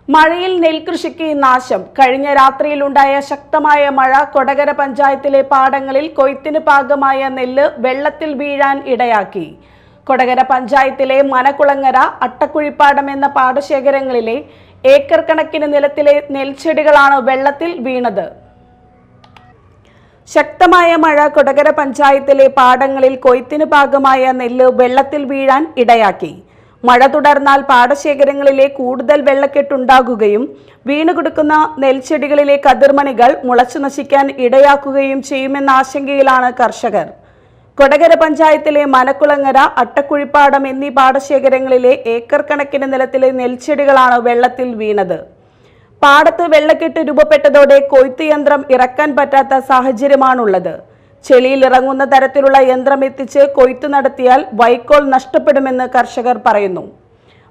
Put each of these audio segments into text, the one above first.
മഴയിൽ നെൽകൃഷിക്ക് നാശം. കഴിഞ്ഞ രാത്രിയിലുണ്ടായ ശക്തമായ മഴ കൊടകര പഞ്ചായത്തിലെ പാടങ്ങളിൽ കൊയ്ത്തിന് പാകമായ നെല്ല് വെള്ളത്തിൽ വീഴാൻ ഇടയാക്കി. കൊടകര പഞ്ചായത്തിലെ മനക്കുളങ്ങര, അട്ടക്കുഴിപ്പാടം എന്ന പാടശേഖരങ്ങളിലെ ഏക്കർ കണക്കിന് നിലത്തിലെ നെൽച്ചെടികളാണ് വെള്ളത്തിൽ വീണത്. ശക്തമായ മഴ കൊടകര പഞ്ചായത്തിലെ പാടങ്ങളിൽ കൊയ്ത്തിന് പാകമായ നെല്ല് വെള്ളത്തിൽ വീഴാൻ ഇടയാക്കി. മഴ തുടർന്നാൽ പാടശേഖരങ്ങളിലെ കൂടുതൽ വെള്ളക്കെട്ടുണ്ടാകുകയും വീണുകിടക്കുന്ന നെൽച്ചെടികളിലെ കതിർമണികൾ മുളച്ചു നശിക്കാൻ ഇടയാക്കുകയും ചെയ്യുമെന്ന ആശങ്കയിലാണ് കർഷകർ. കൊടകര പഞ്ചായത്തിലെ മനക്കുളങ്ങര, അട്ടക്കുഴിപ്പാടം എന്നീ പാടശേഖരങ്ങളിലെ ഏക്കർ കണക്കിന് നിലത്തിലെ നെൽച്ചെടികളാണ് വെള്ളത്തിൽ വീണത്. പാടത്ത് വെള്ളക്കെട്ട് രൂപപ്പെട്ടതോടെ കൊയ്ത്ത് യന്ത്രം ഇറക്കാൻ പറ്റാത്ത സാഹചര്യമാണുള്ളത്. ചെളിയിൽ ഇറങ്ങുന്ന തരത്തിലുള്ള യന്ത്രം എത്തിച്ച് കൊയ്ത്ത് നടത്തിയാൽ വൈക്കോൽ നഷ്ടപ്പെടുമെന്ന് കർഷകർ പറയുന്നു.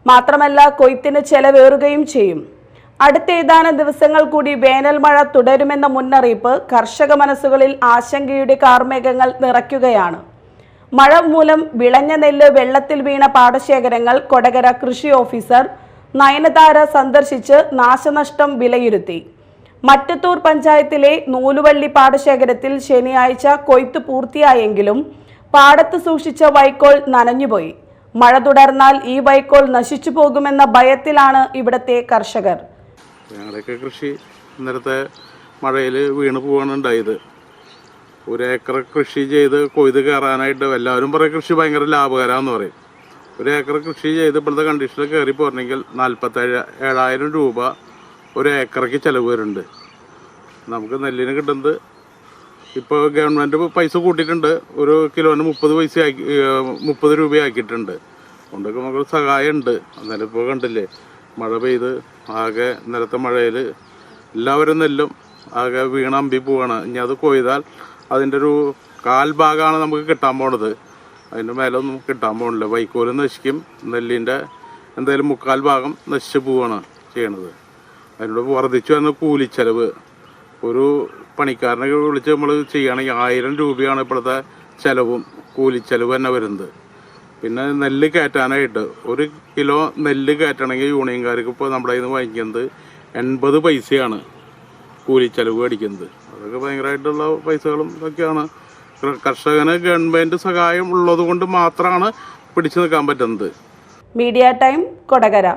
മാത്രമല്ല, കൊയ്ത്തിന് ചെലവേറുകയും ചെയ്യും. അടുത്ത ഏതാനും ദിവസങ്ങൾ കൂടി വേനൽ മഴ തുടരുമെന്ന മുന്നറിയിപ്പ് കർഷക മനസ്സുകളിൽ ആശങ്കയുടെ കാർമേഘങ്ങൾ നിറയ്ക്കുകയാണ്. മഴ മൂലം വിളഞ്ഞ നെല്ല് വെള്ളത്തിൽ വീണ പാടശേഖരങ്ങൾ കൊടകര കൃഷി ഓഫീസർ നയനതാര സന്ദർശിച്ച് നാശനഷ്ടം വിലയിരുത്തി. മറ്റത്തൂർ പഞ്ചായത്തിലെ നൂലുവള്ളി പാടശേഖരത്തിൽ ശനിയാഴ്ച കൊയ്ത്ത് പൂർത്തിയായെങ്കിലും പാടത്ത് സൂക്ഷിച്ച വൈക്കോൽ നനഞ്ഞുപോയി. മഴ തുടർന്നാൽ ഈ വൈക്കോൽ നശിച്ചു പോകുമെന്ന ഭയത്തിലാണ് ഇവിടത്തെ കർഷകർ. ഞങ്ങളുടെയൊക്കെ കൃഷി ഇന്നലത്തെ മഴയിൽ വീണ് പോവാണ് ഉണ്ടായത്. ഒരു ഏക്കർ കൃഷി ചെയ്ത് കൊയ്ത് കയറാനായിട്ട് എല്ലാവരും പറയും കൃഷി ഭയങ്കര ലാഭകരമാണെന്ന് പറയും. ഒരു ഏക്കർ കൃഷി ചെയ്ത് ഇപ്പോഴത്തെ കണ്ടീഷനിൽ കയറി പോരണമെങ്കിൽ 47,000 രൂപ ഒരു ഏക്കറയ്ക്ക് ചിലവ് വരുന്നുണ്ട്. നമുക്ക് നെല്ലിന് കിട്ടുന്നത് ഇപ്പോൾ ഗവൺമെൻറ് പൈസ കൂട്ടിയിട്ടുണ്ട്. ഒരു കിലോന് 30 രൂപയാക്കിയിട്ടുണ്ട്. അതുകൊണ്ടൊക്കെ നമുക്ക് സഹായം ഉണ്ട്. എന്നാലും ഇപ്പോൾ കണ്ടില്ലേ, മഴ പെയ്ത് ആകെ ഇന്നലത്തെ മഴയിൽ എല്ലാവരും നെല്ലും ആകെ വീണമ്പി പോവാണ്. ഇനി അത് കൊയ്താൽ അതിൻ്റെ ഒരു കാൽഭാഗമാണ് നമുക്ക് കിട്ടാൻ പോണത്. അതിൻ്റെ മേലൊന്നും കിട്ടാൻ പോകണില്ല. വൈക്കോല് നശിക്കും, നെല്ലിൻ്റെ എന്തായാലും 3/4 ഭാഗം നശിച്ച് പോവാണ് ചെയ്യണത്. അതിനോട് വർദ്ധിച്ചു വന്ന കൂലിച്ചെലവ്. ഒരു പണിക്കാരനെ വിളിച്ച് നമ്മൾ ചെയ്യുകയാണെങ്കിൽ 1000 രൂപയാണ് ഇപ്പോഴത്തെ ചിലവും കൂലിച്ചെലവ് തന്നെ വരുന്നത്. പിന്നെ നെല്ല് കയറ്റാനായിട്ട് 1 കിലോ നെല്ല് കയറ്റണമെങ്കിൽ യൂണിയൻകാർക്ക് ഇപ്പോൾ നമ്മുടെ കയ്യിൽ നിന്ന് വാങ്ങിക്കുന്നത് 80 പൈസയാണ് കൂലിച്ചെലവ് അടിക്കുന്നത്. അതൊക്കെ ഭയങ്കരമായിട്ടുള്ള പൈസകളും ഇതൊക്കെയാണ്. കർഷകന് ഗവൺമെൻറ് സഹായം ഉള്ളത് കൊണ്ട് മാത്രമാണ് പിടിച്ചു നിൽക്കാൻ പറ്റുന്നത്. Media time, Kodakara.